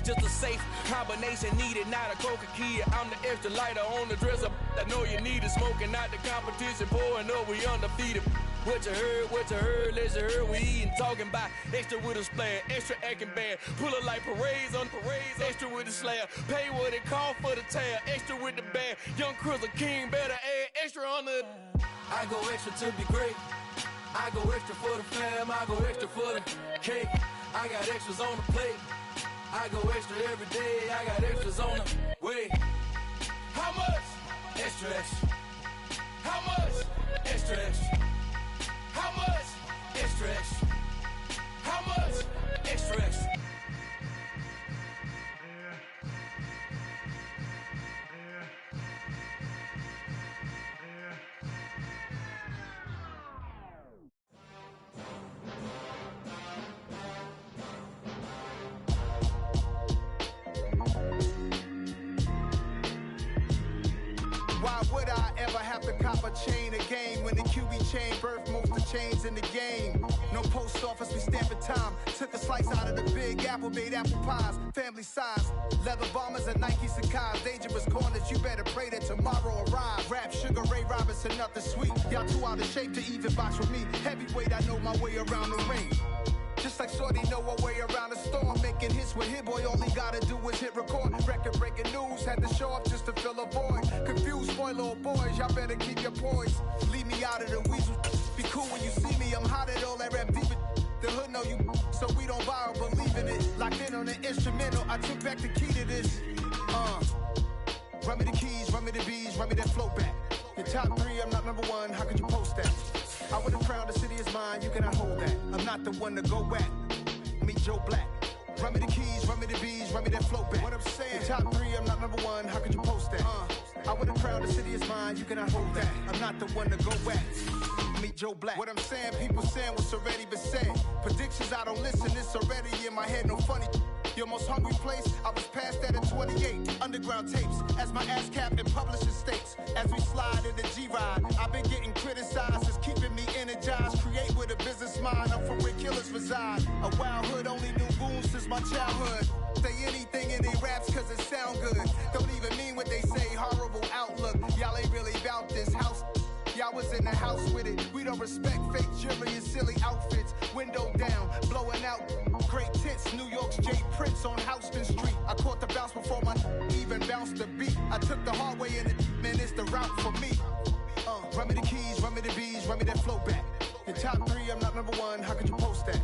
just a safe combination needed, not a coca key. I'm the extra lighter on the dresser. I know you need it, smoking out the competition, pouring up, we undefeated. What you heard, let's hear we eatin', talking about extra with a splash, extra acting bad, pull up like parades on parades, extra with the slab, pay what it cost for the tab, extra with the bag, young Chris a king, better add extra on the. I go extra to be great, I go extra for the fam, I go extra for the cake, I got extras on the plate, I go extra every day, I got extras on the way. How much? Extra, extra. How much? Extra, extra. How much? Extra, extra. How much? Extra, extra. Why would I ever have to cop a chain again when the QB chain birthed most of the chains in the game? No post office, we stamping time. Took a slice out of the big apple, made apple pies, family size. Leather bombers and Nike Sacai's, dangerous corners, you better pray that tomorrow arrive. Rap, Sugar Ray Robinson, nothing sweet. Y'all too out of shape to even box with me. Heavyweight, I know my way around the ring. Just like Shorty know her way around the storm, making hits with Hit Boy, all he gotta do is hit record. Record breaking news, had to show up just to fill a void. Confused boy, little boys, y'all better keep your poise. Leave me out of the weasel. Be cool when you see me, I'm hot at all that rap deep. The hood know you, so we don't borrow, believe in it. Locked in on the instrumental, I took back the key to this. Run me the keys, run me the bees, run me that flow back. Your top three, I'm not number one, how could you post that? I would've crowned the city is mine, you cannot hold that. I'm not the one to go at. Meet Joe Black. Run me the keys, run me the bees, run me that flow back. What I'm saying, your top three, I'm not number one, how could you post that? I would've crowned the city is mine, you cannot hold that. I'm not the one to go at. Meet Joe Black. What I'm saying, people saying what's already been said. Predictions, I don't listen, it's already in my head, no funny. Your most hungry place, I was past that at 28. Underground tapes, as my ass cap in publishing states. As we slide in the G-Ride, I've been getting criticized, it's keeping me energized. Create with a business mind, I'm from where killers reside. A wild hood, only knew goons since my childhood. Say anything in they raps cause it sound good. Don't even mean what they say, horrible outlook. Y'all ain't really about this house. Y'all was in the house with it. We don't respect fake jewelry and silly outfits. Window down, blowing out great tits. New York's J. Prince on Houston Street. I caught the bounce before my even bounced the beat. I took the hard way in it, man, it's the route for me. Run me the keys, run me the bees, run me that flow back. Your top three, I'm not number one, how could you post that?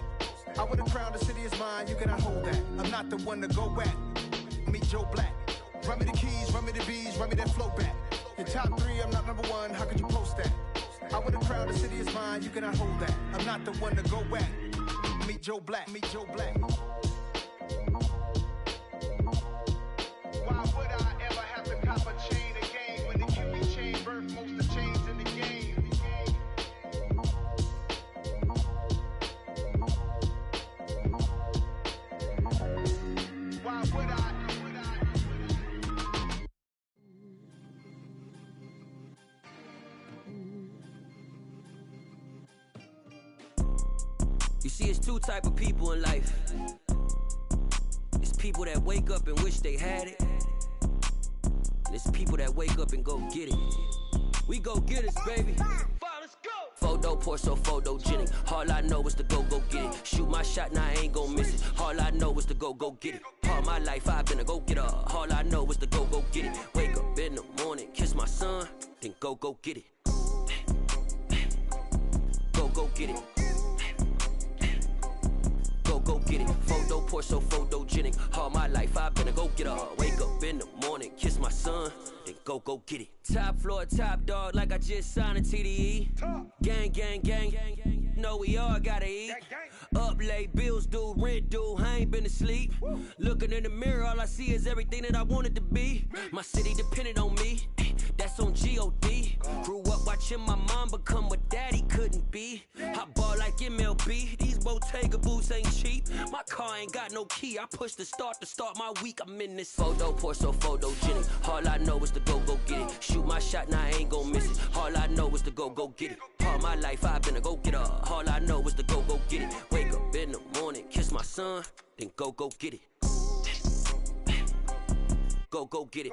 I would've crowned the city is mine, you cannot hold that. I'm not the one to go at. Meet Joe Black. Run me the keys, run me the bees, run me that flow back. Your top three, I'm not number one, how could you post that? I would've crowned the city is mine, you cannot hold that. I'm not the one to go at. Meet Joe Black, meet Joe Black. Why would I ever have to cop a chain again when the QB chain birthed most of the chains in the game? Why would I? You see, it's two type of people in life. It's people that wake up and wish they had it, and it's people that wake up and go get it. We go get it, baby. Let's go. Photo Porso, photogenic. All I know is to go get it. Shoot my shot, now I ain't gon' miss it. All I know is to go get it. All my life I've been a go-getter. All I know is to go get it. Wake up in the morning, kiss my son, then go get it. Go get it. Go get it. Photo Porso, photogenic. All my life I've been a go-getter. Wake up in the morning, kiss my son, then go get it. Top floor, top dog, like I just signed a TDE. Gang. Know we all gotta eat. Up late, bills due, rent due, I ain't been asleep. Looking in the mirror, all I see is everything that I wanted to be. My city depended on me, that's on G.O.D. Grew up watching my mom become what daddy couldn't be. I ball like MLB, these Bottega boots ain't cheap. My car ain't got no key, I push the start to start my week. I'm in this photo Porso, photogenic. All I know is to go get it. Shoot my shot, now I ain't gon' miss it. All I know is to go get it. All my life I've been a go-getter. All I know is to go get it. Wake up in the morning, kiss my son, then go get it. Go get it.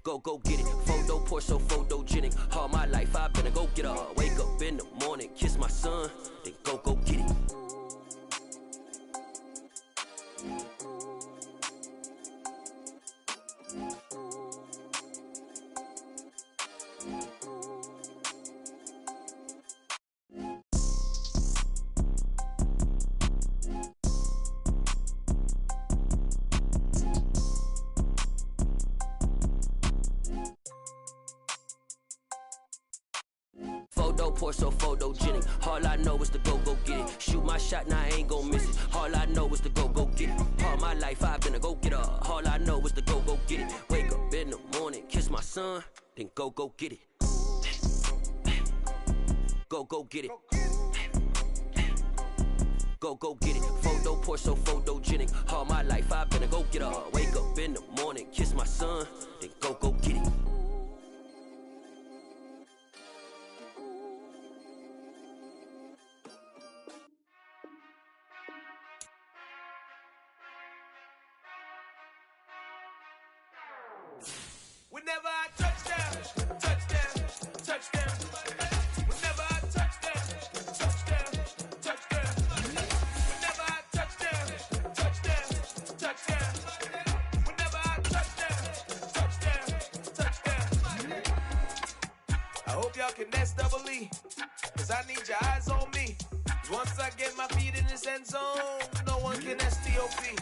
Go get it. Photo pour so photogenic. All my life I've been a go getter. Wake up in the morning, kiss my son, then go get it. Photo pour so photogenic. All I know is to go get it. Shoot my shot, now I ain't gon' miss it. All I know is to go get it. All my life I've been a go getter. All I know is to go get it. Wake up in the morning, kiss my son, then go get it. Go get it. Go get it. Photo pour so photogenic. All my life I've been a go getter. Wake up in the morning, kiss my son, then go get it. Whenever I touchdown. Whenever I touchdown. Whenever I touchdown. Whenever I touchdown. I hope y'all can nest double E, cause I need your eyes on me. Once I get my feet in this end zone, no one can STOP.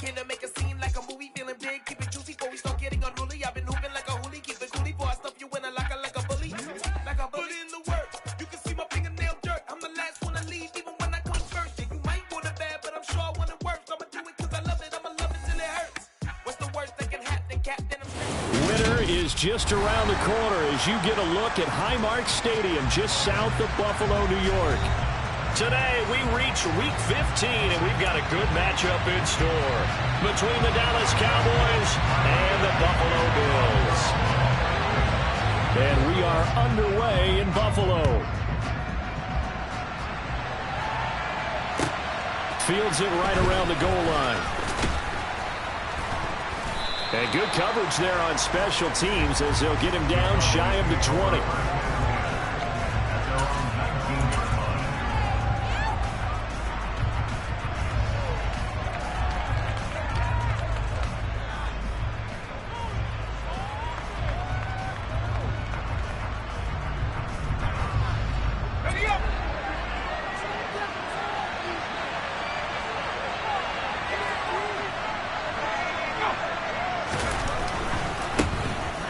Can I make a scene like a movie, feeling big, keep it juicy before we start getting unruly. I've been hooping like a hoolie, keep it coolie before I stuff you in a locker like a bully. Like a bully. Put in the work, you can see my fingernail dirt. I'm the last one to leave, even when I come first. Yeah, you might want it bad, but I'm sure I want it worse. I'ma do it cause I love it, I'ma love it till it hurts. What's the worst that can happen, Captain? Winter is just around the corner as you get a look at Highmark Stadium just south of Buffalo, New York. Today, we reach Week 15, and we've got a good matchup in store between the Dallas Cowboys and the Buffalo Bills. And we are underway in Buffalo. Fields it right around the goal line. And good coverage there on special teams as they'll get him down shy of the 20.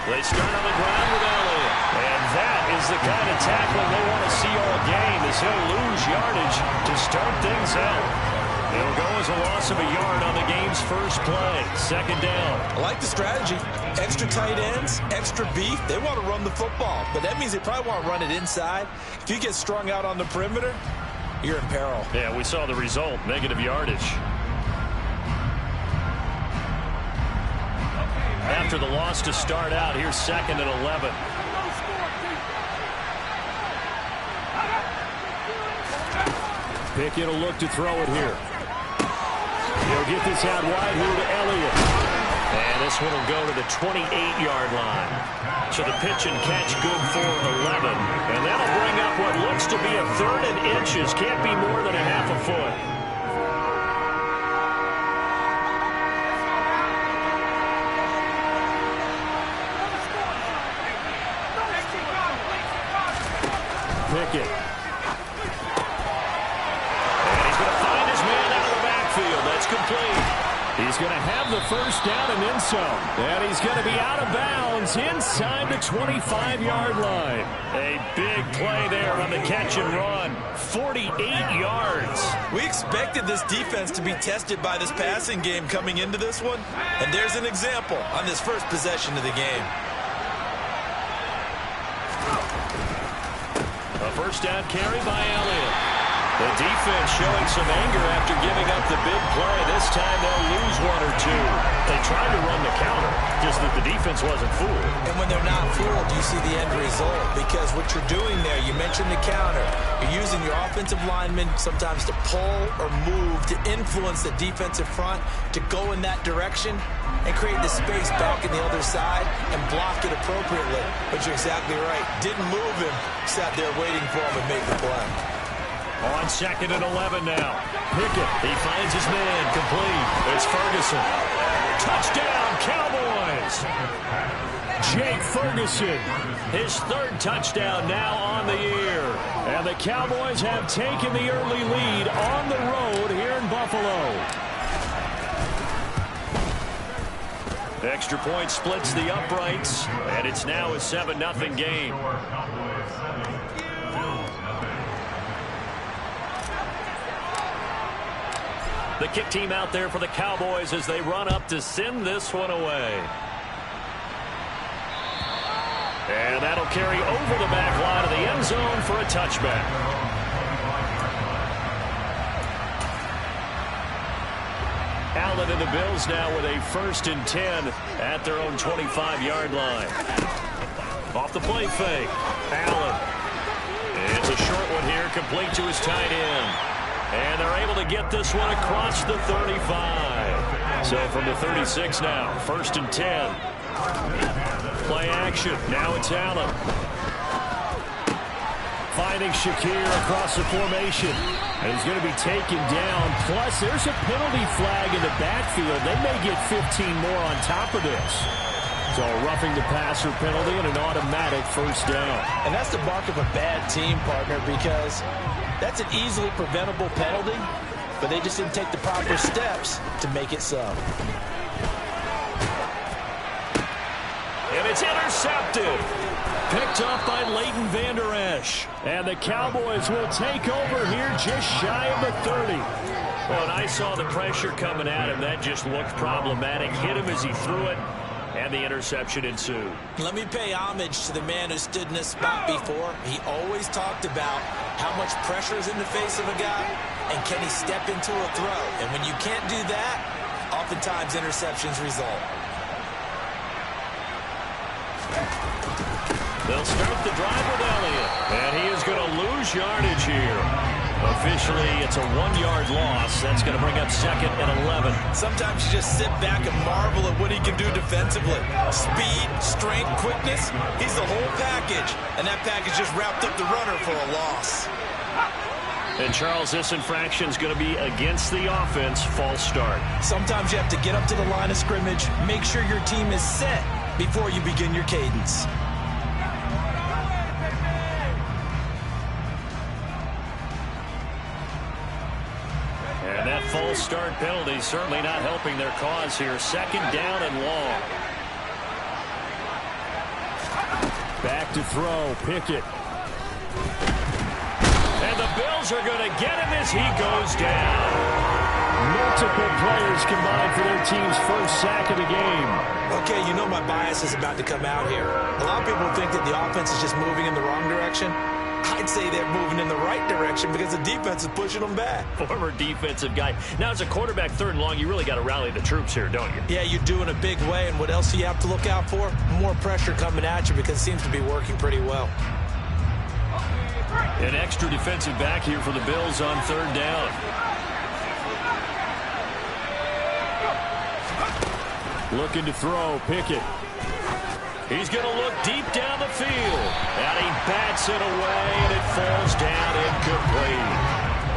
They start on the ground with Elliott. And that is the kind of tackling they want to see all game as he'll lose yardage to start things out. It'll go as a loss of a yard on the game's first play. Second down. I like the strategy. Extra tight ends, extra beef. They want to run the football, but that means they probably want to run it inside. If you get strung out on the perimeter, you're in peril. Yeah, we saw the result, negative yardage. After the loss to start out, here's 2nd and 11. Pickett will look to throw it here. He'll get this out wide here to Elliott. And this one will go to the 28-yard line. So the pitch and catch good for 11. And that'll bring up what looks to be a 3rd and inches. Can't be more than a half a foot. Pickett. And he's going to find his man out of the backfield. That's complete. He's going to have the first down and then some. And he's going to be out of bounds inside the 25-yard line. A big play there on the catch and run. 48 yards. We expected this defense to be tested by this passing game coming into this one. And there's an example on this first possession of the game. A first down carry by Elliott. The defense showing some anger after giving up the big play. This this time they'll lose one or two. They tried to run the counter, just that the defense wasn't fooled. And when they're not fooled, you see the end result. Because what you're doing there, you mentioned the counter. You're using your offensive linemen sometimes to pull or move, to influence the defensive front, to go in that direction and create the space back in the other side and block it appropriately. But you're exactly right. Didn't move him, sat there waiting for him and made the play. On 2nd and 11 now. Pickett, he finds his man, complete. It's Ferguson. Touchdown, Cowboys! Jake Ferguson, his 3rd touchdown now on the year. And the Cowboys have taken the early lead on the road here in Buffalo. Extra point splits the uprights, and it's now a 7-0 game. The kick team out there for the Cowboys as they run up to send this one away. And that'll carry over the back line of the end zone for a touchback. Allen and the Bills now with a 1st and 10 at their own 25-yard line. Off the play fake. Allen. It's a short one here, complete to his tight end. And they're able to get this one across the 35. So from the 36 now, 1st and 10. Play action. Now it's Allen. Finding Shakir across the formation. And he's going to be taken down. Plus, there's a penalty flag in the backfield. They may get 15 more on top of this. So a roughing the passer penalty and an automatic 1st down. And that's the mark of a bad team, partner, because that's an easily preventable penalty, but they just didn't take the proper steps to make it so. And it's intercepted. Picked up by Leighton Vander Esch. And the Cowboys will take over here just shy of the 30. Well, and I saw the pressure coming at him. That just looked problematic. Hit him as he threw it, and the interception ensued. Let me pay homage to the man who stood in this spot before. He always talked about how much pressure is in the face of a guy, and can he step into a throw. And when you can't do that, oftentimes interceptions result. They'll start the drive with Elliott, and he is going to lose yardage here. Officially, it's a 1-yard loss. That's going to bring up 2nd and 11. Sometimes you just sit back and marvel at what he can do defensively. Speed, strength, quickness, he's the whole package. And that package just wrapped up the runner for a loss. And Charles, this infraction is going to be against the offense. False start. Sometimes you have to get up to the line of scrimmage, make sure your team is set before you begin your cadence. And that false start penalty certainly not helping their cause here. 2nd down and long. Back to throw. Pickett. And the Bills are going to get him as he goes down. Multiple players combined for their team's 1st sack of the game. Okay, you know my bias is about to come out here. A lot of people think that the offense is just moving in the wrong direction. I'd say they're moving in the right direction because the defense is pushing them back. Former defensive guy. Now, as a quarterback 3rd and long, you really got to rally the troops here, don't you? Yeah, you do in a big way. And what else do you have to look out for? More pressure coming at you because it seems to be working pretty well. An extra defensive back here for the Bills on 3rd down. Looking to throw. Pickett. He's going to look deep down the field. And he bats it away, and it falls down incomplete.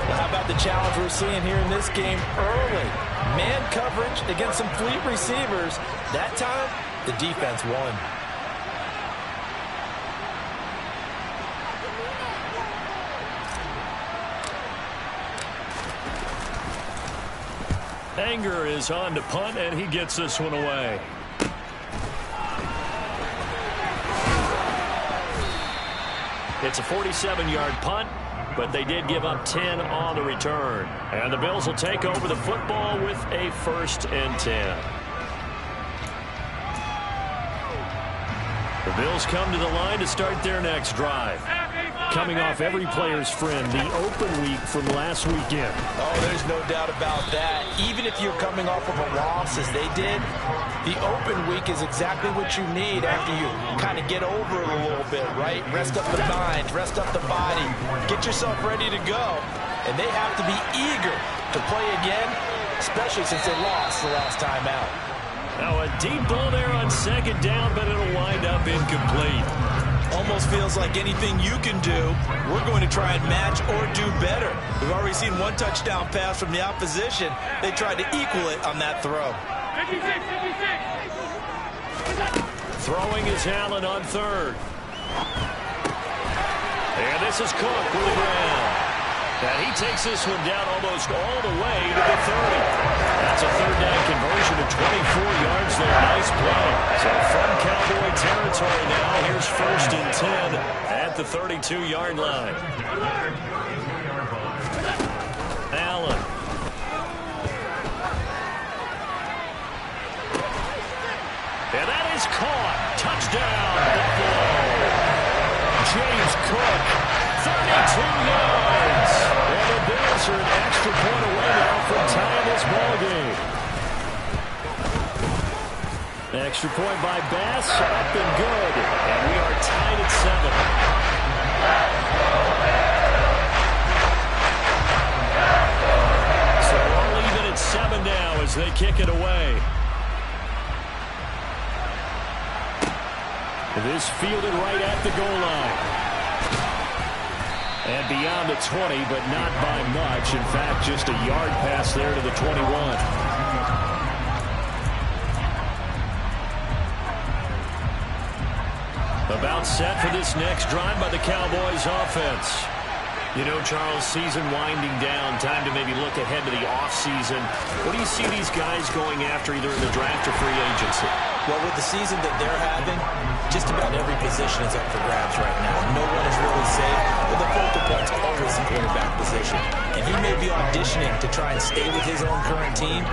Well, how about the challenge we're seeing here in this game early? Man coverage against some fleet receivers. That time, the defense won. Anger is on to punt, and he gets this one away. It's a 47-yard punt, but they did give up 10 on the return. And the Bills will take over the football with a 1st and 10. The Bills come to the line to start their next drive. coming off every player's friend, the open week from last weekend. Oh, there's no doubt about that. Even if you're coming off of a loss as they did, the open week is exactly what you need after you kind of get over it a little bit, right? Rest up the mind, rest up the body, get yourself ready to go. And they have to be eager to play again, especially since they lost the last time out. Now a deep ball there on second down, but it'll wind up incomplete. Almost feels like anything you can do, we're going to try and match or do better. We've already seen one touchdown pass from the opposition. They tried to equal it on that throw. 56. Throwing is Allen on third. And this is Cook with the ground. And he takes this one down almost all the way to the 30. That's a third down conversion of 24 yards there. Nice play. So from Cowboy territory now, here's 1st and 10 at the 32-yard line. Allen. And that is caught. Touchdown, Buffalo. James Cook, 32 yards. And the Bills are an extra point away now from tying this ball game. Extra point by Bass, up and good. And we are tied at 7. So all even at 7 now as they kick it away. This fielded right at the goal line. And beyond the 20, but not by much. In fact, just a yard pass there to the 21. About set for this next drive by the Cowboys offense. You know, Charles, season winding down, time to maybe look ahead to the offseason. What do you see these guys going after either in the draft or free agency? Well, with the season that they're having, just about every position is up for grabs right now. No one is really safe, but the focal point's always the quarterback position. And he may be auditioning to try and stay with his own current team.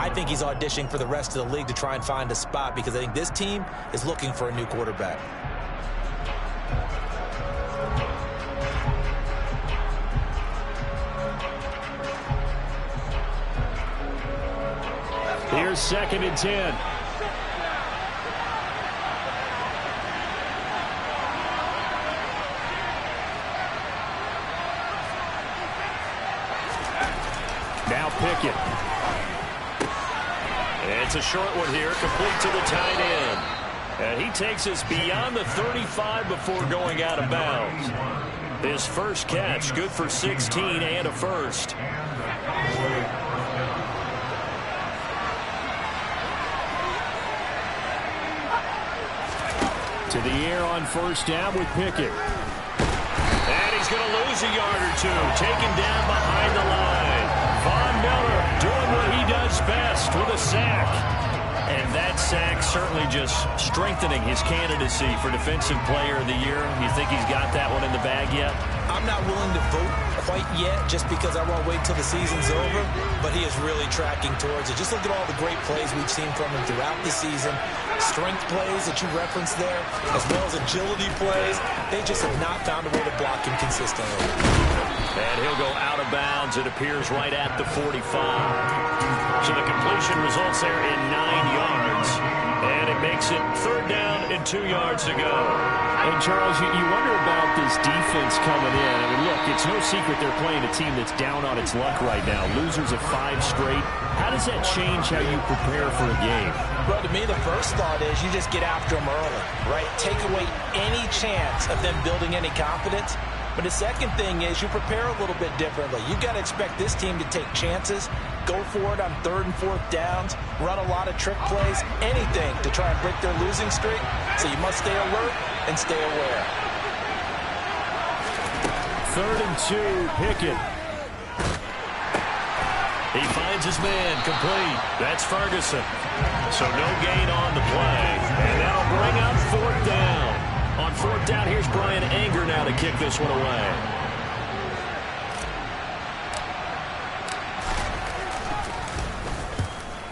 I think he's auditioning for the rest of the league to try and find a spot because I think this team is looking for a new quarterback. Here's 2nd and 10. Now Pickett. It's a short one here, complete to the tight end. And he takes us beyond the 35 before going out of bounds. His first catch, good for 16 and a first. To the air on first down with Pickett. And he's going to lose a yard or two. Taken down behind the line. Von Miller doing what he does best with a sack. And that sack certainly just strengthening his candidacy for Defensive Player of the Year. You think he's got that one in the bag yet? I'm not willing to vote quite yet just because I won't wait till the season's over, but he is really tracking towards it. Just look at all the great plays we've seen from him throughout the season. Strength plays that you referenced there, as well as agility plays. They just have not found a way to block him consistently. And he'll go out of bounds. It appears right at the 45. So the completion results there in 9 yards. And it makes it 3rd down and 2 yards to go. And, Charles, you wonder about this defense coming in. I mean, look, it's no secret they're playing a team that's down on its luck right now. Losers of 5 straight. How does that change how you prepare for a game? Well, to me, the first thought is you just get after them early, right? Take away any chance of them building any confidence. But the second thing is you prepare a little bit differently. You've got to expect this team to take chances, go for it on 3rd and 4th downs, run a lot of trick plays, anything to try and break their losing streak. So you must stay alert and stay aware. 3rd and 2, Pickett. He finds his man, complete. That's Ferguson. So no gain on the play. And that'll bring up 4th down. On 4th down, here's Brian Anger now to kick this one away.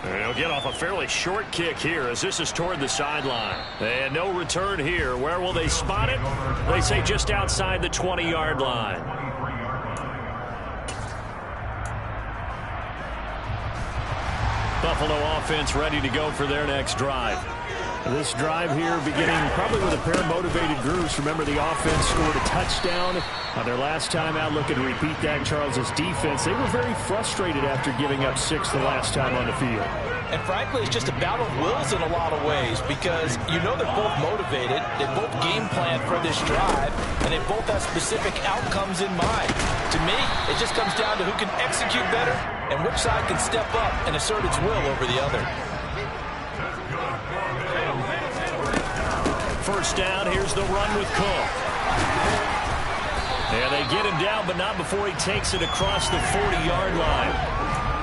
And he'll get off a fairly short kick here as this is toward the sideline. And no return here. Where will they spot it? They say just outside the 20-yard line. Buffalo offense ready to go for their next drive. This drive here beginning probably with a pair of motivated groups. Remember, the offense scored a touchdown on their last time out. Looking to repeat that. Charles's defense, they were very frustrated after giving up 6 the last time on the field. And frankly, it's just a battle of wills in a lot of ways because you know they're both motivated. They both game plan for this drive, and they both have specific outcomes in mind. To me, it just comes down to who can execute better and which side can step up and assert its will over the other. First down, here's the run with Cook. And they get him down, but not before he takes it across the 40-yard line.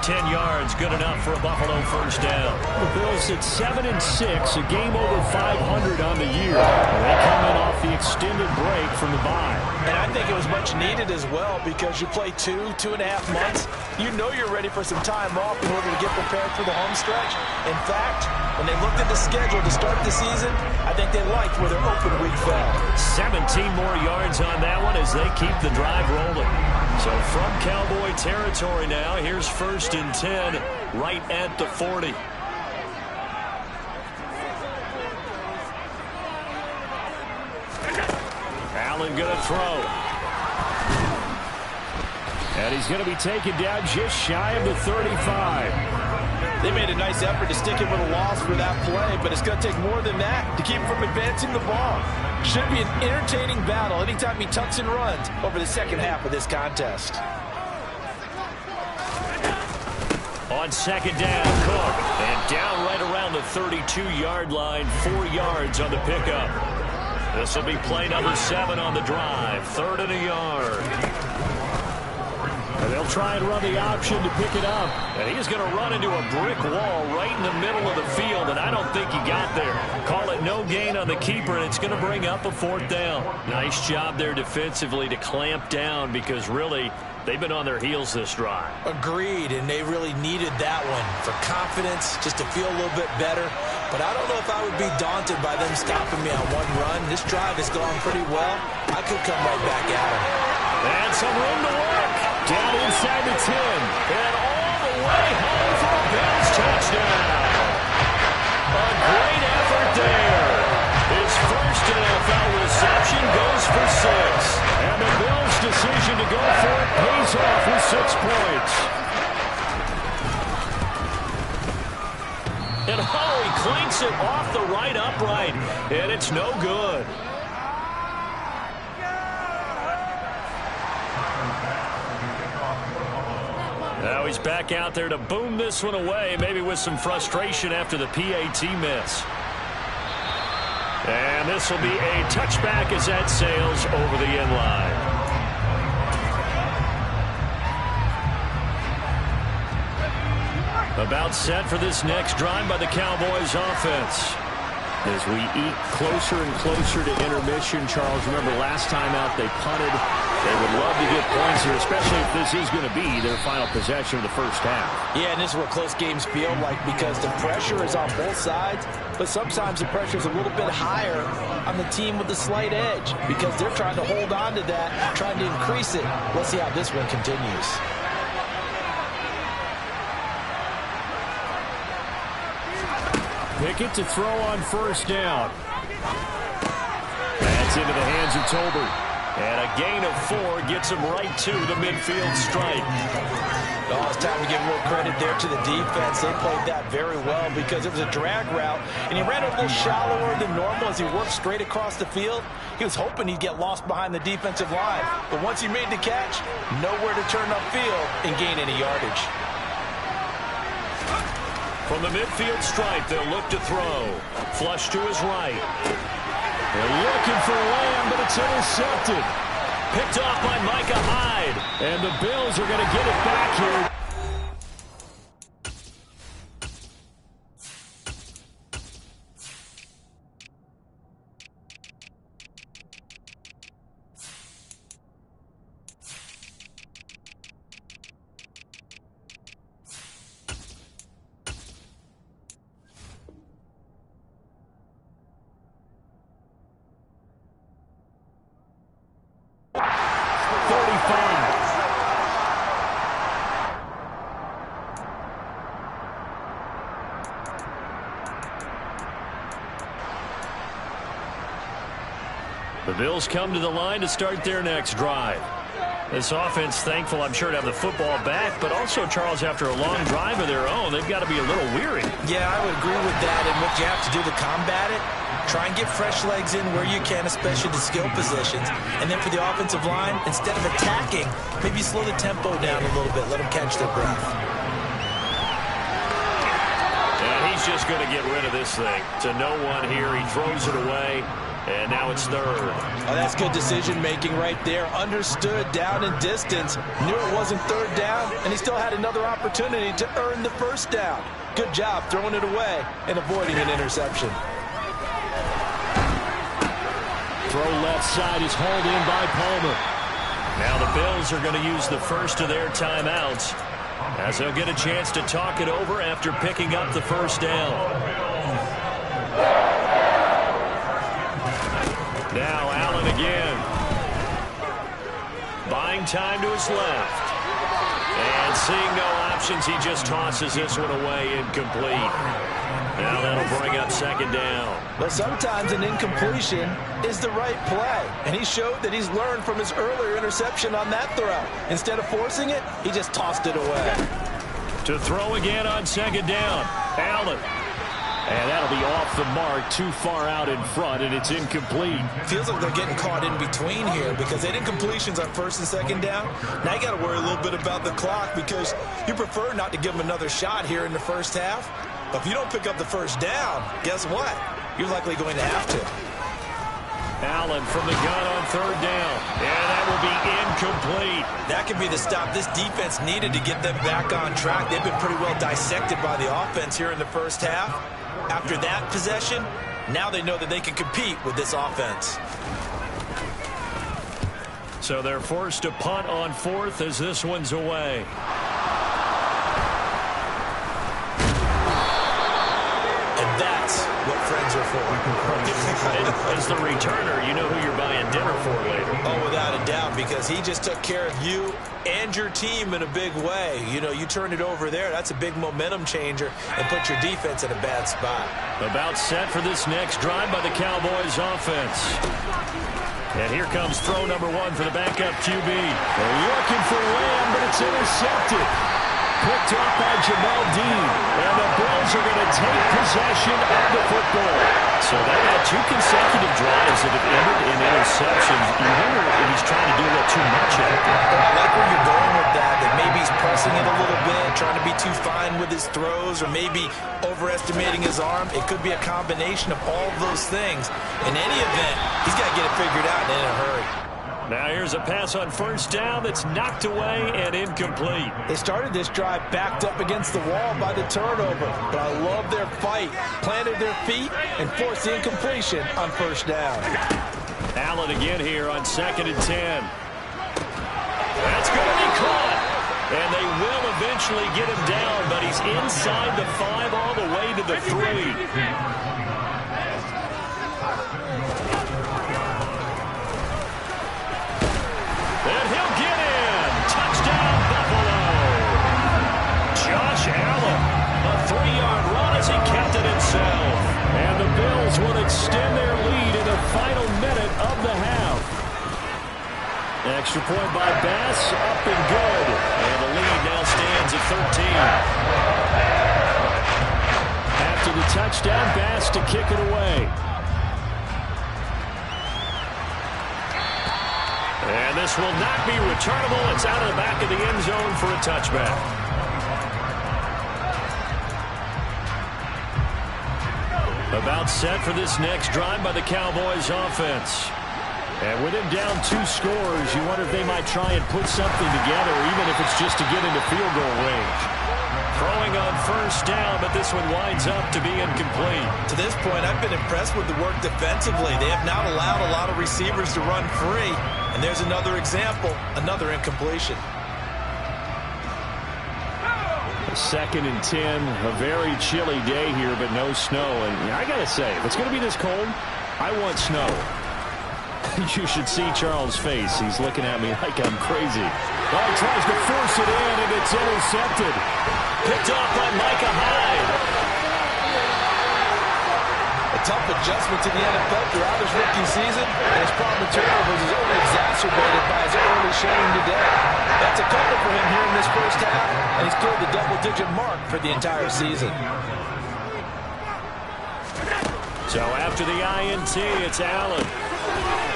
10 yards, good enough for a Buffalo first down. The Bills at 7-6, a game over 500 on the year. They come in off the extended break from the bye. And I think it was much needed as well because you play 2.5 months. You know you're ready for some time off in order to get prepared for the home stretch. In fact, when they looked at the schedule to start the season, I think they liked where their open week fell. 17 more yards on that one as they keep the drive rolling. So from Cowboy territory now, here's 1st and 10 right at the 40. Allen going to throw. And he's going to be taken down just shy of the 35. They made a nice effort to stick him with a loss for that play, but it's going to take more than that to keep him from advancing the ball. Should be an entertaining battle anytime he tucks and runs over the second half of this contest. On second down, Cook. And down right around the 32-yard line, 4 yards on the pickup. This will be play number 7 on the drive. 3rd and a yard. And they'll try and run the option to pick it up. And he's going to run into a brick wall right in the middle of the field, and I don't think he got there. Call it no gain on the keeper, and it's going to bring up a 4th down. Nice job there defensively to clamp down because really they've been on their heels this drive. Agreed, and they really needed that one for confidence, just to feel a little bit better. But I don't know if I would be daunted by them stopping me on one run. This drive has gone pretty well. I could come right back at him. And some room to work. Down inside the 10. And all the way home for a Bills touchdown. A great effort there. His first NFL reception goes for 6. And the Bills' decision to go for it pays off with 6 points. And Howie clinks it off the right upright. And it's no good. Now he's back out there to boom this one away, maybe with some frustration after the PAT miss. And this will be a touchback as that sails over the end line. About set for this next drive by the Cowboys offense. As we eat closer and closer to intermission, Charles, remember last time out they punted. They would love to get points here, especially if this is going to be their final possession of the first half. Yeah, and this is what close games feel like because the pressure is on both sides, but sometimes the pressure is a little bit higher on the team with the slight edge because they're trying to hold on to that, trying to increase it. Let's see how this one continues. Pickett to throw on first down. That's into the hands of Tolbert. And a gain of 4 gets him right to the midfield stripe. Oh, it's time to give more credit there to the defense. They played that very well because it was a drag route, and he ran a little shallower than normal as he worked straight across the field. He was hoping he'd get lost behind the defensive line, but once he made the catch, nowhere to turn upfield and gain any yardage. From the midfield stripe, they'll look to throw. Flush to his right. They're looking for Lamb, but it's intercepted. Picked off by Micah Hyde. And the Bills are going to get it back here. The Bills come to the line to start their next drive. This offense, thankful, I'm sure, to have the football back, but also, Charles, after a long drive of their own, they've got to be a little weary. Yeah, I would agree with that, and what you have to do to combat it, try and get fresh legs in where you can, especially the skill positions. And then for the offensive line, instead of attacking, maybe slow the tempo down a little bit, let them catch their breath. And he's just going to get rid of this thing. To no one here, he throws it away. And now it's third. Oh, that's good decision-making right there. Understood down and distance. Knew it wasn't third down, and he still had another opportunity to earn the first down. Good job throwing it away and avoiding an interception. Throw left side is hauled in by Palmer. Now the Bills are going to use the first of their timeouts as they'll get a chance to talk it over after picking up the first down. Now Allen again. Buying time to his left. And seeing no options, he just tosses this one away, incomplete. Now that'll bring up second down. But sometimes an incompletion is the right play. And he showed that he's learned from his earlier interception on that throw. Instead of forcing it, he just tossed it away. To throw again on second down. Allen. And that'll be off the mark, too far out in front, and it's incomplete. Feels like they're getting caught in between here because they did incompletions on first and second down. Now you got to worry a little bit about the clock because you prefer not to give them another shot here in the first half. But if you don't pick up the first down, guess what? You're likely going to have to. Allen from the gun on third down, and that will be incomplete. That could be the stop this defense needed to get them back on track. They've been pretty well dissected by the offense here in the first half. After that possession, now they know that they can compete with this offense. So they're forced to punt on fourth as this one's away. And that's what friends are for. As the returner, you know who you're buying dinner for later. Oh, without a doubt, because he just took care of you and your team in a big way. You know, you turn it over there, that's a big momentum changer and put your defense in a bad spot. About set for this next drive by the Cowboys offense. And here comes throw number one for the backup QB. They're looking for Lamb, but it's intercepted. Picked off by Jamal Dean. And the Bills are going to take possession of the football. So they had two consecutive drives that have ended in interceptions. You wonder if he's trying to do a little too much of it. I like where you're going with that maybe he's pressing it a little bit, trying to be too fine with his throws, or maybe overestimating his arm. It could be a combination of all of those things. In any event, he's got to get it figured out and in a hurry. Now here's a pass on first down that's knocked away and incomplete. They started this drive backed up against the wall by the turnover, but I love their fight. Planted their feet and forced the incompletion on first down. Allen again here on 2nd and 10. That's going to be caught. And they will eventually get him down, but he's inside the 5 all the way to the 3. And he'll get in. Touchdown, Buffalo. Josh Allen, a 3-yard run as he kept it himself. And the Bills will extend their lead in the final minute of the half. Extra point by Bass, up and good. And the lead now stands at 13. After the touchdown, Bass to kick it away. And this will not be returnable. It's out of the back of the end zone for a touchback. About set for this next drive by the Cowboys offense. And with him down 2 scores, you wonder if they might try and put something together, even if it's just to get into field goal range. Throwing on first down, but this one winds up to be incomplete. To this point, I've been impressed with the work defensively. They have not allowed a lot of receivers to run free. And there's another example, another incompletion. 2nd and 10, a very chilly day here, but no snow. And I got to say, if it's going to be this cold, I want snow. You should see Charles' face. He's looking at me like I'm crazy. Oh, he tries to force it in, and it's intercepted. Picked off by Micah Hyde. A tough adjustment to the NFL throughout his rookie season, and his problem with turnovers is only exacerbated by his early showing today. That's a couple for him here in this first half, and he's cleared the double-digit mark for the entire season. So after the INT, it's Allen.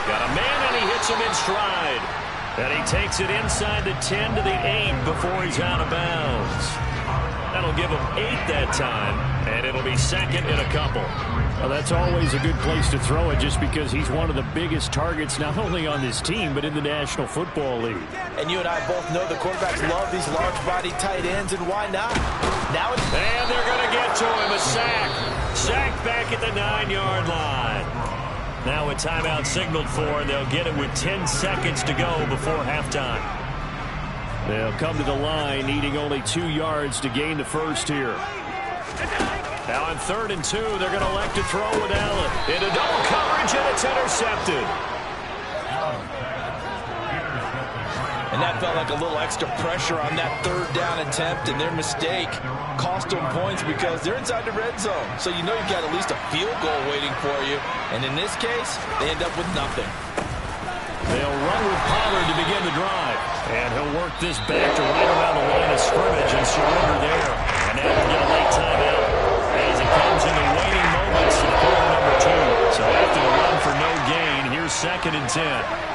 Got a man, and he hits him in stride. And he takes it inside the 10 to the 8 before he's out of bounds. That'll give him 8 that time, and it'll be second in a couple. Well, that's always a good place to throw it just because he's one of the biggest targets not only on this team but in the National Football League. And you and I both know the quarterbacks love these large-bodied tight ends, and why not? Now it's... And they're going to get to him. A sack. Sack back at the 9-yard line. Now a timeout signaled for, and they'll get it with 10 seconds to go before halftime. They'll come to the line needing only 2 yards to gain the first here. Now on 3rd and 2, they're going to elect to throw with Allen. Into double coverage, and it's intercepted. And that felt like a little extra pressure on that 3rd down attempt, and their mistake cost them points because they're inside the red zone. So you know you've got at least a field goal waiting for you. And in this case, they end up with nothing. They'll run with Pollard to begin the drive. And he'll work this back to right around the line of scrimmage and surrender there. And now we'll get a late timeout as it comes in the waiting moments of quarter number 2. So after the run for no gain, here's 2nd and 10.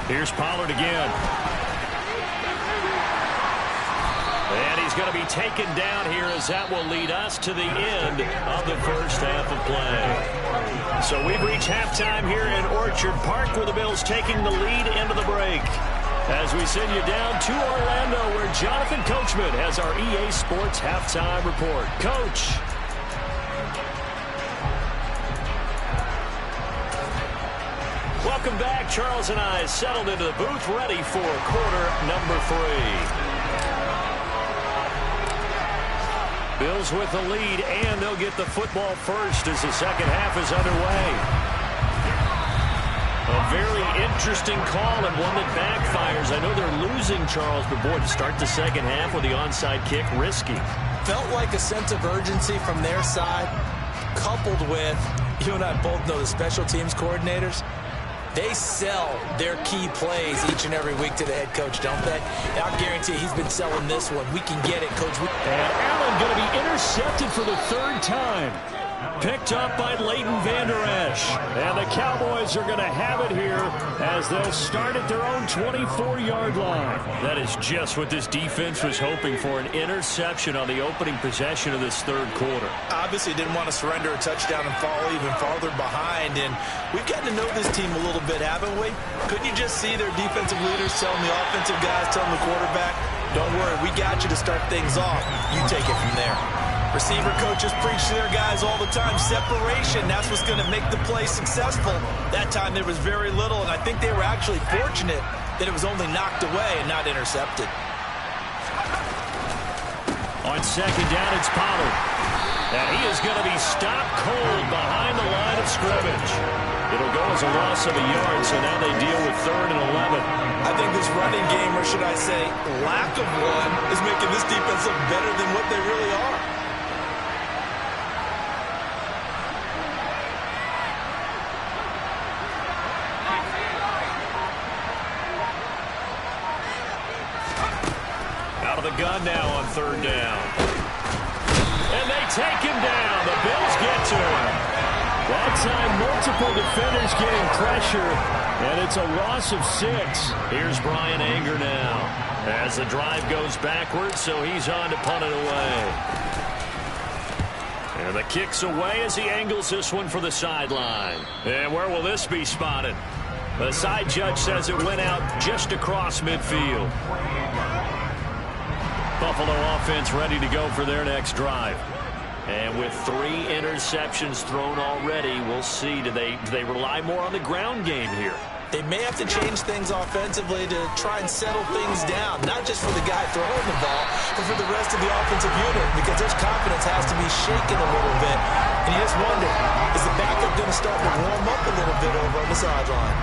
Here's Pollard again. And he's going to be taken down here as that will lead us to the end of the first half of play. So we've reached halftime here in Orchard Park with the Bills taking the lead into the break. As we send you down to Orlando where Jonathan Coachman has our EA Sports halftime report. Coach. Welcome back. Charles and I settled into the booth ready for quarter number 3. Bills with the lead, and they'll get the football first as the second half is underway. A very interesting call and one that backfires. I know they're losing, Charles, but boy, to start the second half with the onside kick, risky. Felt like a sense of urgency from their side, coupled with, you and I both know the special teams coordinators. They sell their key plays each and every week to the head coach, don't they? And I'll guarantee he's been selling this one. We can get it, Coach. And Allen going to be intercepted for the 3rd time. Picked up by Leighton Vander Esch. And the Cowboys are going to have it here as they'll start at their own 24-yard line. That is just what this defense was hoping for, an interception on the opening possession of this 3rd quarter. Obviously didn't want to surrender a touchdown and fall even farther behind. And we've gotten to know this team a little bit, haven't we? Couldn't you just see their defensive leaders telling the offensive guys, telling the quarterback, don't worry, we got you to start things off. You take it from there. Receiver coaches preach to their guys all the time. Separation, that's what's going to make the play successful. That time there was very little, and I think they were actually fortunate that it was only knocked away and not intercepted. On 2nd down, it's Pollard. And he is going to be stopped cold behind the line of scrimmage. It'll go as a loss of a yard, so now they deal with 3rd and 11. I think this running game, or should I say lack of one, is making this defense look better than what they really are. Out of the gun now on 3rd down. And they take him down. The Bills get to him. That time, multiple defenders getting pressure, and it's a loss of 6. Here's Brian Anger now as the drive goes backwards, so he's on to punt it away. And the kick's away as he angles this one for the sideline. And where will this be spotted? The side judge says it went out just across midfield. Buffalo offense ready to go for their next drive. And with 3 interceptions thrown already, we'll see. Do they rely more on the ground game here? They may have to change things offensively to try and settle things down, not just for the guy throwing the ball, but for the rest of the offensive unit, because their confidence has to be shaken a little bit. And you just wonder, is the backup going to start to warm up a little bit over on the sideline?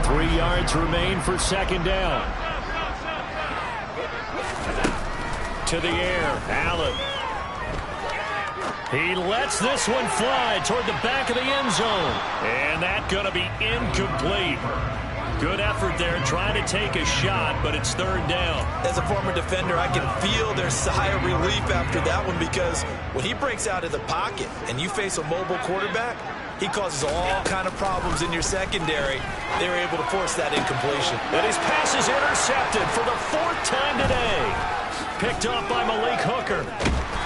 3 yards remain for 2nd down. To the air, Allen. He lets this one fly toward the back of the end zone. And that's going to be incomplete. Good effort there trying to take a shot, but it's third down. As a former defender, I can feel their sigh of relief after that one, because when he breaks out of the pocket and you face a mobile quarterback, he causes all kind of problems in your secondary. They were able to force that incompletion. And his pass is intercepted for the fourth time today. Picked off by Malik Hooker.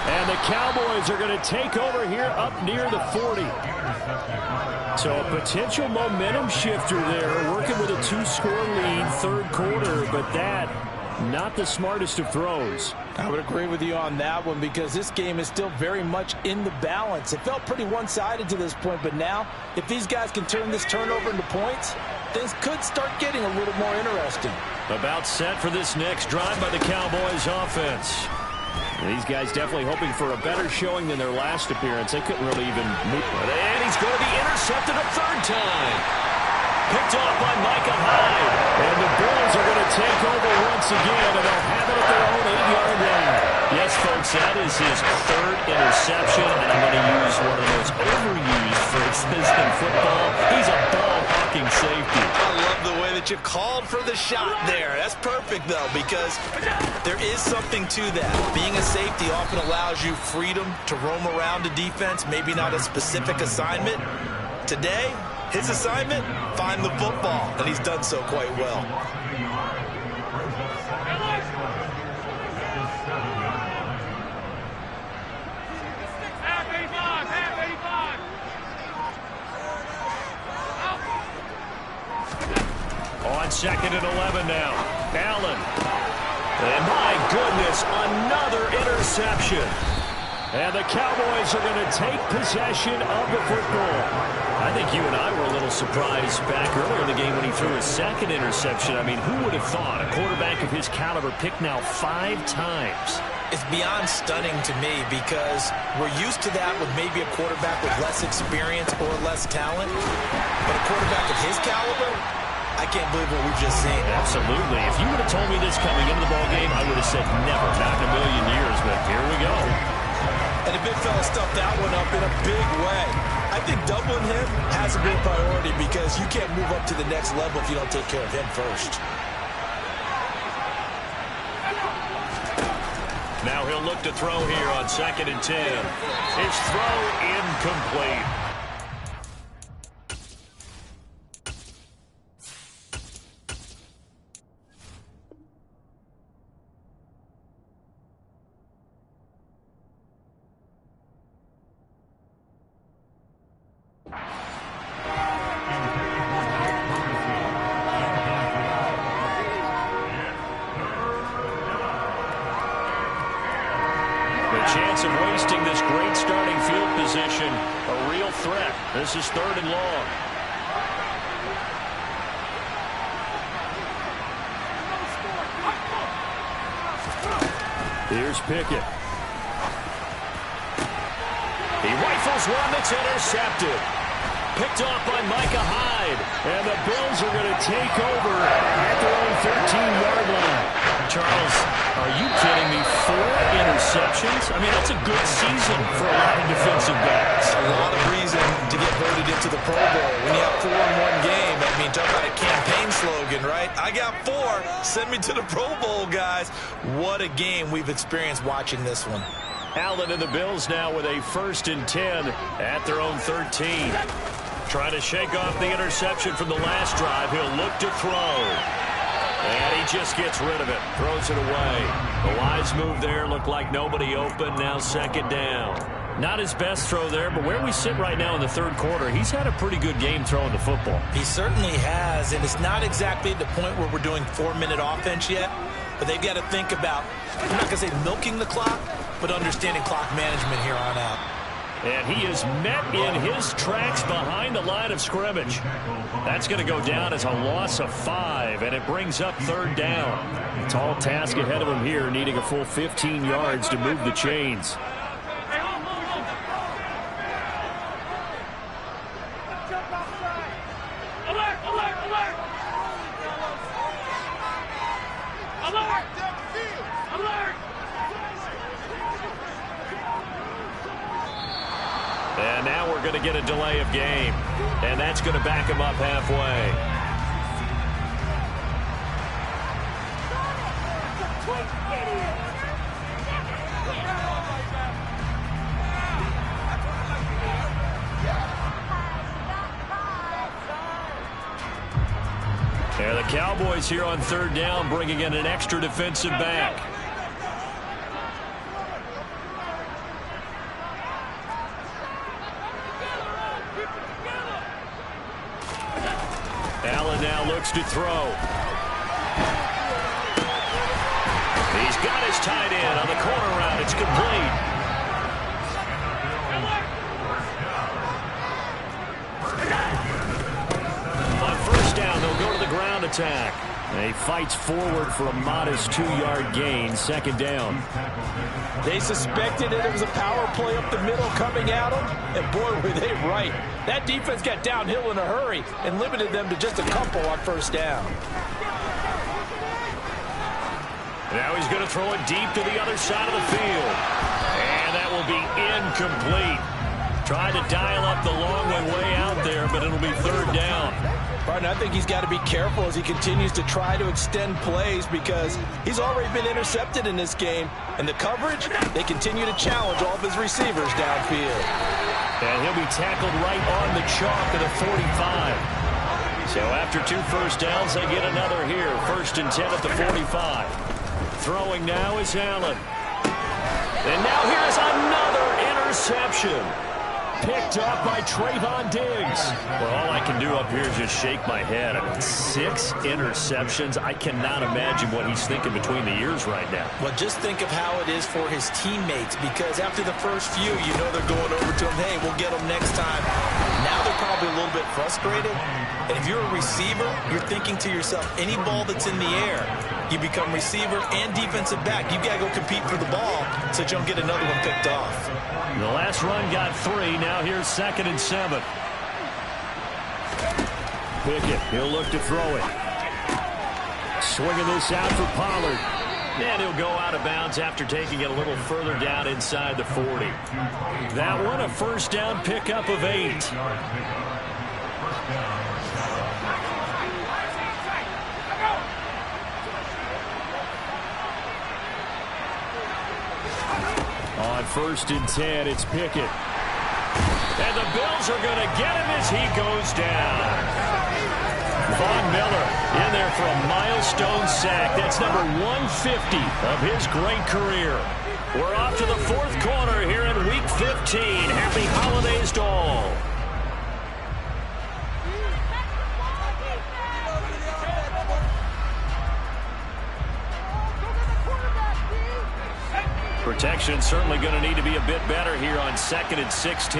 And the Cowboys are going to take over here up near the 40. So a potential momentum shifter there, working with a 2-score lead, third quarter, but that, not the smartest of throws. I would agree with you on that one, because this game is still very much in the balance. It felt pretty one-sided to this point, but now, if these guys can turn this turnover into points, things could start getting a little more interesting. About set for this next drive by the Cowboys offense. These guys definitely hoping for a better showing than their last appearance. They couldn't really even move. And he's going to be intercepted a third time. Picked off by Micah Hyde. And the Bills are going to take over once again, and they'll have it at their own 8-yard line. Yes, folks, that is his third interception, and I'm going to use one of the most overused phrases in football. He's a ball-hawking safety. I love the way that you called for the shot there. That's perfect, though, because there is something to that. Being a safety often allows you freedom to roam around the defense, maybe not a specific assignment. Today, his assignment, find the football, and he's done so quite well. On 2nd and 11 now. Allen. And my goodness, another interception. And the Cowboys are going to take possession of the football. I think you and I were a little surprised back earlier in the game when he threw his second interception. I mean, who would have thought a quarterback of his caliber picked now 5 times? It's beyond stunning to me, because we're used to that with maybe a quarterback with less experience or less talent. But a quarterback of his caliber, I can't believe what we've just seen. Absolutely. If you would have told me this coming into the ballgame, I would have said never, not in a million years, but here we go. And the big fella stuffed that one up in a big way. I think doubling him has to be a priority, because you can't move up to the next level if you don't take care of him first. Now he'll look to throw here on 2nd and 10. His throw incomplete. Chance of wasting this great starting field position, a real threat. This is 3rd and long. Here's Pickett. He rifles one that's intercepted. Picked off by Micah Hyde. And the Bills are going to take over at their own 13-yard line. Charles, are you kidding me? 4 interceptions? I mean, that's a good season for a lot of defensive backs. A lot of reason to get voted into the Pro Bowl. When you have 4 in one game, I mean, talk about a campaign slogan, right? I got 4. Send me to the Pro Bowl, guys. What a game we've experienced watching this one. Allen and the Bills now with a 1st and 10 at their own 13. Trying to shake off the interception from the last drive. He'll look to throw. And he just gets rid of it. Throws it away. A wise move there. Looked like nobody open. Now 2nd down. Not his best throw there, but where we sit right now in the 3rd quarter, he's had a pretty good game throwing the football. He certainly has, and it's not exactly at the point where we're doing 4-minute offense yet, but they've got to think about, I'm not going to say milking the clock, but understanding clock management here on out. And he is met in his tracks behind the line of scrimmage. That's going to go down as a loss of 5, and it brings up 3rd down. Tall task ahead of him here, needing a full 15 yards to move the chains. And now we're going to get a delay of game. And that's going to back him up halfway. And the Cowboys here on third down, bringing in an extra defensive back. Allen now looks to throw. He's got his tight end on the corner route. It's complete. On first down, they'll go to the ground attack. He fights forward for a modest 2-yard gain, second down. They suspected it was a power play up the middle coming at them, and boy, were they right. That defense got downhill in a hurry and limited them to just a couple on first down. Now he's going to throw it deep to the other side of the field. And that will be incomplete. Tried to dial up the long way out there, but it'll be third down. Barton, I think he's got to be careful as he continues to try to extend plays because he's already been intercepted in this game. And the coverage, they continue to challenge all of his receivers downfield. And he'll be tackled right on the chalk of the 45. So after 2 first downs, they get another here. 1st and 10 at the 45. Throwing now is Allen. And now here's another interception. Picked up by Trayvon Diggs. Well, all I can do up here is just shake my head. I mean, 6 interceptions. I cannot imagine what he's thinking between the ears right now. Well, just think of how it is for his teammates, because after the first few, you know they're going over to him, hey, we'll get them next time. Now they're probably a little bit frustrated. And if you're a receiver, you're thinking to yourself, any ball that's in the air, you become receiver and defensive back. You've got to go compete for the ball so that you don't get another one picked off. The last run got 3. Now here's 2nd and 7. Pickett, he'll look to throw it. Swinging this out for Pollard. And he'll go out of bounds after taking it a little further down inside the 40. That one a first down pickup of 8. On 1st and 10, it's Pickett. And the Bills are going to get him as he goes down. Von Miller in there for a milestone sack. That's number 150 of his great career. We're off to the 4th quarter here in Week 15. Happy holidays to all. Protection certainly going to need to be a bit better here on 2nd and 16.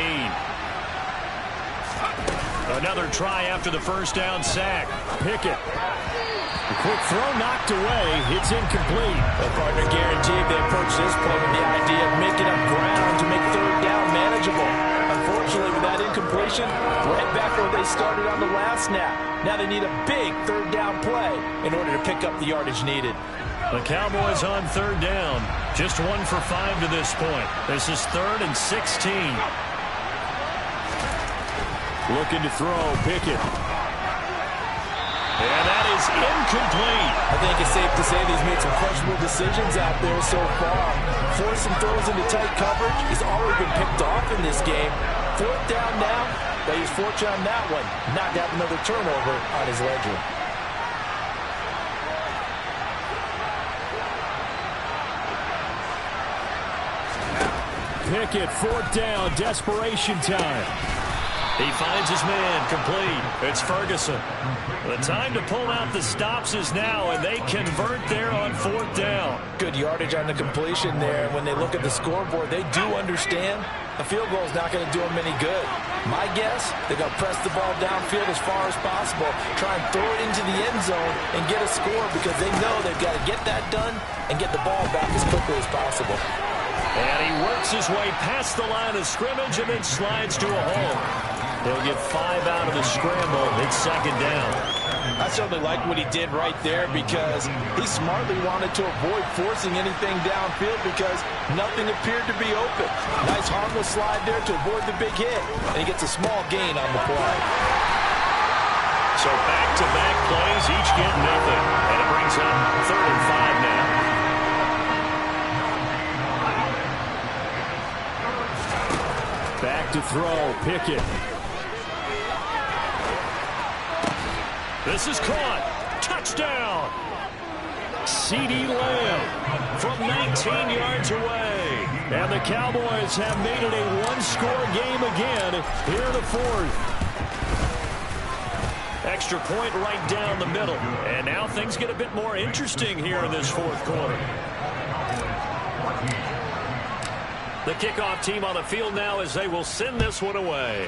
Another try after the first down sack. Pickett. The quick throw knocked away. It's incomplete. The partner guaranteed they approach this play with the idea of making up ground to make third down manageable. Unfortunately, with that incompletion, right back where they started on the last snap. Now they need a big third down play in order to pick up the yardage needed. The Cowboys on third down. Just 1 for 5 to this point. This is 3rd and 16. Looking to throw, Pickett. And that is incomplete. I think it's safe to say that he's made some questionable decisions out there so far. Forcing throws into tight coverage. He's already been picked off in this game. 4th down now, but he's fortunate on that one. Not to have another turnover on his ledger. Pickett, 4th down, desperation time. He finds his man, complete. It's Ferguson. The time to pull out the stops is now, and they convert there on 4th down. Good yardage on the completion there. When they look at the scoreboard, they do understand a field goal is not going to do them any good. My guess, they're going to press the ball downfield as far as possible, try and throw it into the end zone and get a score because they know they've got to get that done and get the ball back as quickly as possible. And he works his way past the line of scrimmage and then slides to a hole. He'll get 5 out of the scramble. It's 2nd down. I certainly like what he did right there because he smartly wanted to avoid forcing anything downfield because nothing appeared to be open. Nice harmless slide there to avoid the big hit, and he gets a small gain on the play. So back-to-back plays, each get nothing, and it brings up 3rd and 5 now. Back to throw, Pickett. This is caught. Touchdown. C.D. Lamb from 19 yards away. And the Cowboys have made it a one-score game again here in the 4th. Extra point right down the middle. And now things get a bit more interesting here in this 4th quarter. The kickoff team on the field now as they will send this one away.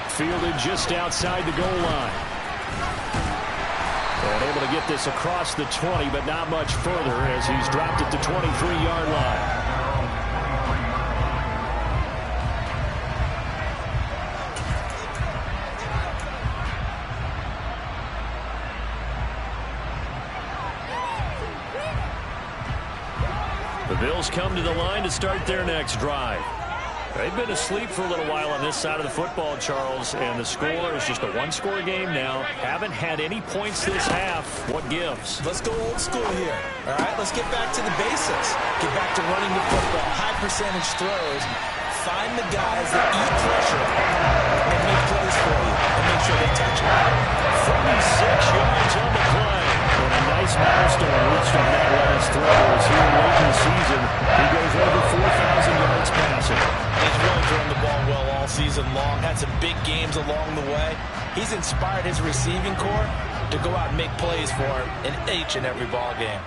Fielded just outside the goal line. And able to get this across the 20, but not much further as he's dropped it to 23-yard line. The Bills come to the line to start their next drive. They've been asleep for a little while on this side of the football, Charles, and the score is just a one-score game now. Haven't had any points this half. What gives? Let's go old school here. All right, let's get back to the basics. Get back to running the football, high percentage throws. Find the guys that eat pressure and make plays for you and make sure they touch it. 46 yards on the play. And a nice milestone reached on that last throw as here late in the season. He goes over 4,000 yards passing. He's really thrown the ball well all season long. Had some big games along the way. He's inspired his receiving corps to go out and make plays for him in each and every ball game.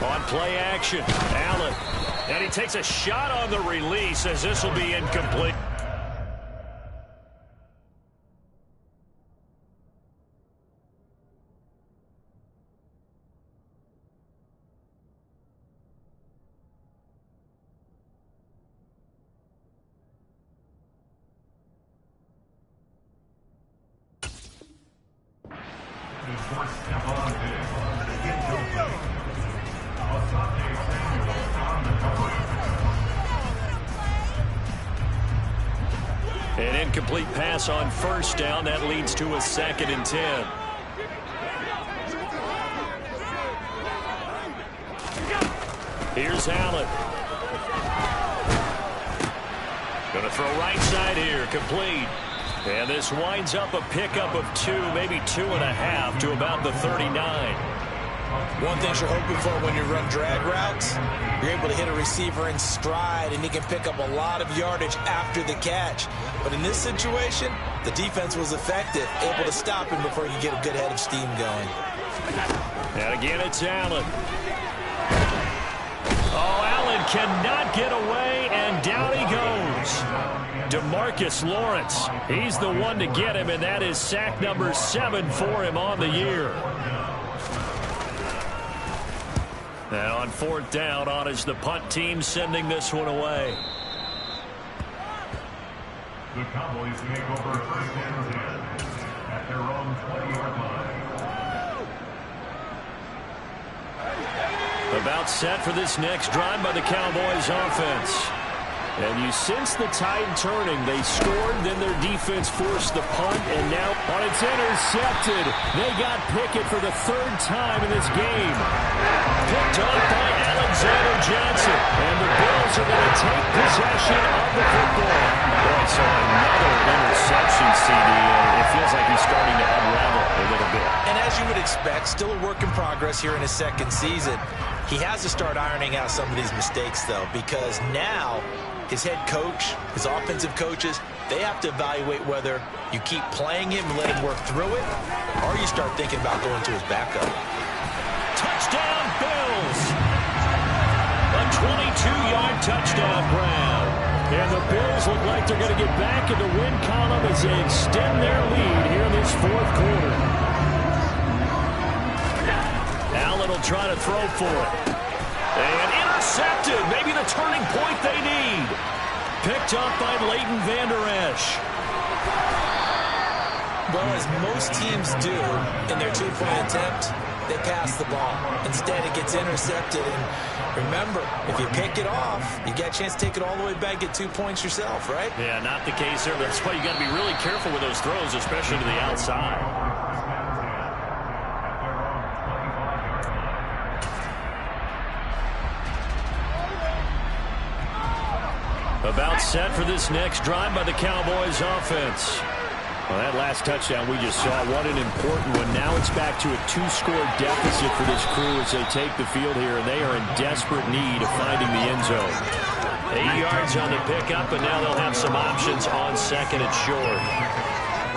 On play action, Allen. And he takes a shot on the release as this will be incomplete. An incomplete pass on first down. That leads to a 2nd and 10. Here's Allen. Going to throw right side here. Complete. And this winds up a pickup of 2, maybe 2.5 to about the 39. One thing you're hoping for when you run drag routes, you're able to hit a receiver in stride, and he can pick up a lot of yardage after the catch. But in this situation, the defense was effective, able to stop him before he could get a good head of steam going. And again, it's Allen. Oh, Allen cannot get away, and down he goes. DeMarcus Lawrence, he's the one to get him, and that is sack number 7 for him on the year. And on 4th down, on is the punt team sending this one away. The Cowboys take over 1st and 10 at their own 20-yard line. About set for this next drive by the Cowboys offense. And you sense the tide turning. They scored, then their defense forced the punt, and now it's intercepted. They got Pickett for the 3rd time in this game. Picked up by Alexander Johnson, and the Bills are going to take possession of the football. Boy, so another interception, CD. It feels like he's starting to unravel a little bit. And as you would expect, still a work in progress here in his 2nd season. He has to start ironing out some of these mistakes, though, because now his head coach, his offensive coaches, they have to evaluate whether you keep playing him and let him work through it, or you start thinking about going to his backup. Touchdown, Bills! A 22-yard touchdown grab. And the Bills look like they're going to get back in the win column as they extend their lead here in this 4th quarter. Allen will try to throw for it. And intercepted. Maybe the turning point they need. Picked up by Leighton Vander Esch. Well, as most teams do in their two-point attempt, they pass the ball. Instead, it gets intercepted. And remember, if you pick it off, you get a chance to take it all the way back, get 2 points yourself, right? Yeah, not the case there. That's why you got to be really careful with those throws, especially to the outside. About set for this next drive by the Cowboys offense. Well, that last touchdown we just saw, what an important one. Now it's back to a 2-score deficit for this crew as they take the field here, and they are in desperate need of finding the end zone. 8 yards on the pickup, and now they'll have some options on second and short.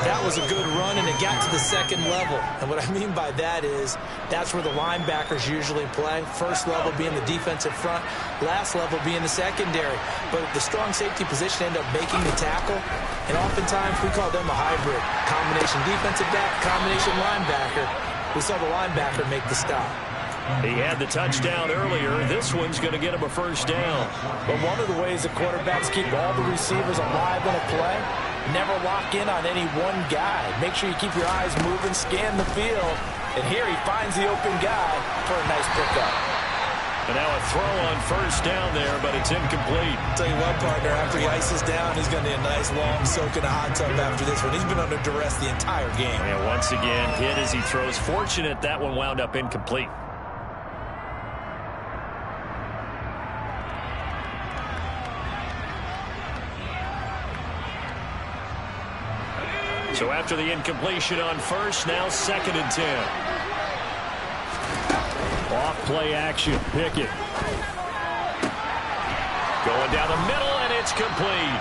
That was a good run, and it got to the second level. And what I mean by that is that's where the linebackers usually play. First level being the defensive front, last level being the secondary. But the strong safety position ended up making the tackle, and oftentimes we call them a hybrid. Combination defensive back, combination linebacker. We saw the linebacker make the stop. He had the touchdown earlier. This one's going to get him a first down. But one of the ways the quarterbacks keep all the receivers alive in a play, never lock in on any one guy. Make sure you keep your eyes moving, scan the field. And here he finds the open guy for a nice pickup. And now a throw on first down there, but it's incomplete. Tell you what, partner, after he ices down, he's going to need a nice long soak in a hot tub after this one. He's been under duress the entire game. And once again, hit as he throws. Fortunate that one wound up incomplete. So after the incompletion on first, now 2nd and 10. Off play action, Pickett. Going down the middle, and it's complete.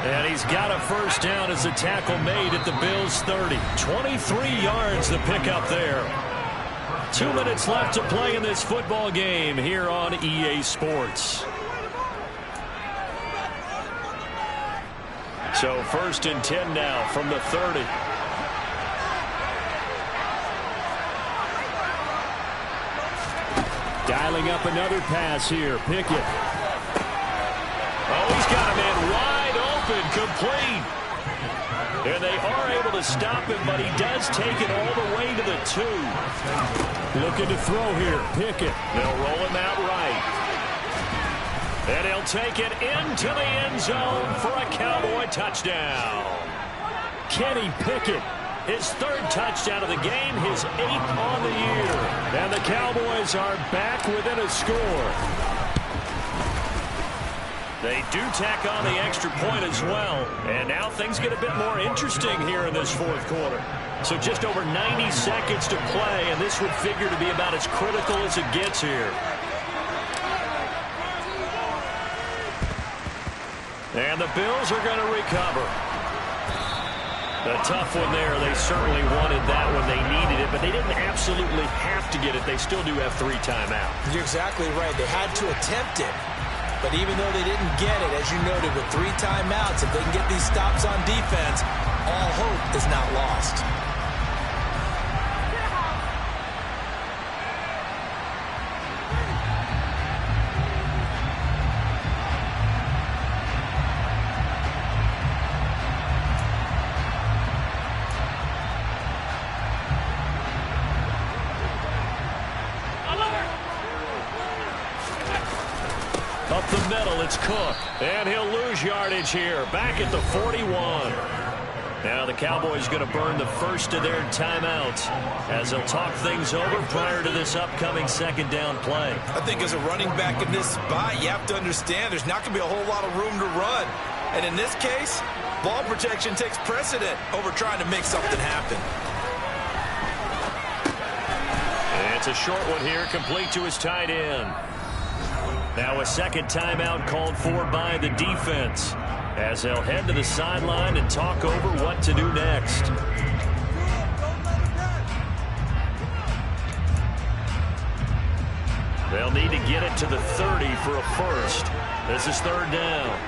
And he's got a first down as the tackle made at the Bills' 30. 23 yards to pick up there. 2 minutes left to play in this football game here on EA Sports. So 1st and 10 now from the 30. Dialing up another pass here. Pickett. Oh, he's got him in wide open, complete. And they are able to stop him, but he does take it all the way to the 2. Looking to throw here. Pickett. They'll roll him out right. And he'll take it into the end zone for a Cowboy touchdown. Kenny Pickett, his 3rd touchdown of the game, his 8th on the year. And the Cowboys are back within a score. They do tack on the extra point as well. And now things get a bit more interesting here in this 4th quarter. So just over 90 seconds to play, and this would figure to be about as critical as it gets here. And the Bills are going to recover. A tough one there. They certainly wanted that when they needed it, but they didn't absolutely have to get it. They still do have 3 timeouts. You're exactly right. They had to attempt it. But even though they didn't get it, as you noted, with 3 timeouts, if they can get these stops on defense, all hope is not lost. Up the middle, it's Cook. And he'll lose yardage here. Back at the 41. Now the Cowboys going to burn the first of their timeouts as they'll talk things over prior to this upcoming 2nd down play. I think as a running back in this spot, you have to understand there's not going to be a whole lot of room to run. And in this case, ball protection takes precedent over trying to make something happen. And it's a short one here, complete to his tight end. Now a 2nd timeout called for by the defense as they'll head to the sideline and talk over what to do next. They'll need to get it to the 30 for a first. This is 3rd down.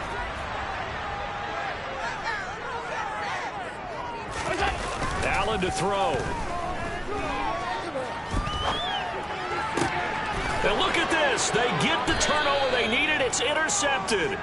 Allen to throw. And look at this. They get the turnover they needed. It's intercepted.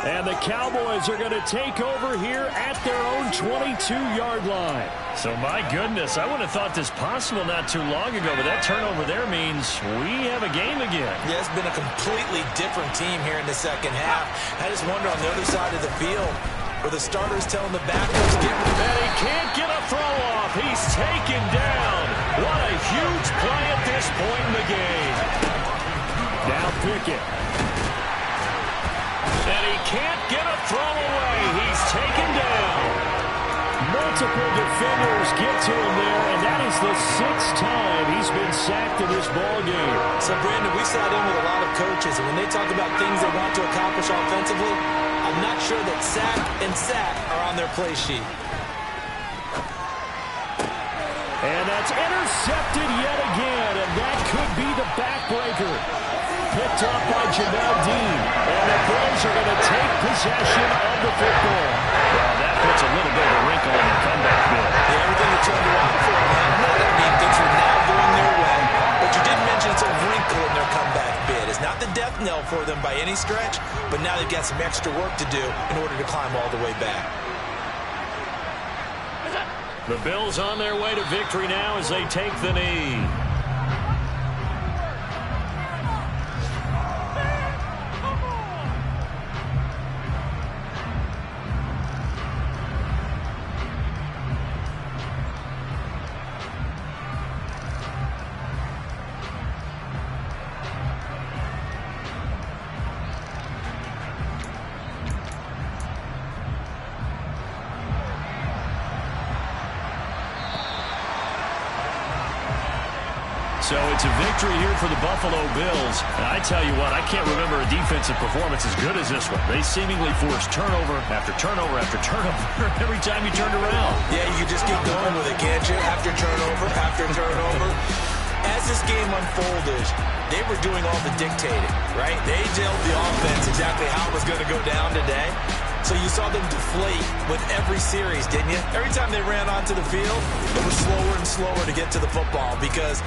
And the Cowboys are going to take over here at their own 22-yard line. So, my goodness, I wouldn't have thought this possible not too long ago, but that turnover there means we have a game again. Yeah, it's been a completely different team here in the second half. I just wonder on the other side of the field where the starters telling the backups, get rid of it. And he can't get a throw off. He's taken down. What a huge play at this point in the game. Now Pickett. And he can't get a throw away. He's taken down. Multiple defenders get to him there, and that is the 6th time he's been sacked in this ball game. So, Brandon, we sat in with a lot of coaches, and when they talk about things they want to accomplish offensively, I'm not sure that sack and sack are on their play sheet. And that's intercepted yet again, and that could be the backbreaker. Picked up by Jamel Dean, and the Bills are going to take possession of the football. Well, that puts a little bit of a wrinkle in the comeback bid. Yeah, everything that turned around for them. I mean, things are now going their way, but you did mention it's a wrinkle in their comeback bid. It's not the death knell for them by any stretch, but now they've got some extra work to do in order to climb all the way back. The Bills on their way to victory now as they take the knee. So it's a victory here for the Buffalo Bills. And I tell you what, I can't remember a defensive performance as good as this one. They seemingly forced turnover after turnover after turnover every time you turned around. Yeah, you just keep going with it, can't you? After turnover, after turnover. As this game unfolded, they were doing all the dictating, right? They told the offense exactly how it was going to go down today. So you saw them deflate with every series, didn't you? Every time they ran onto the field, it was slower and slower to get to the football because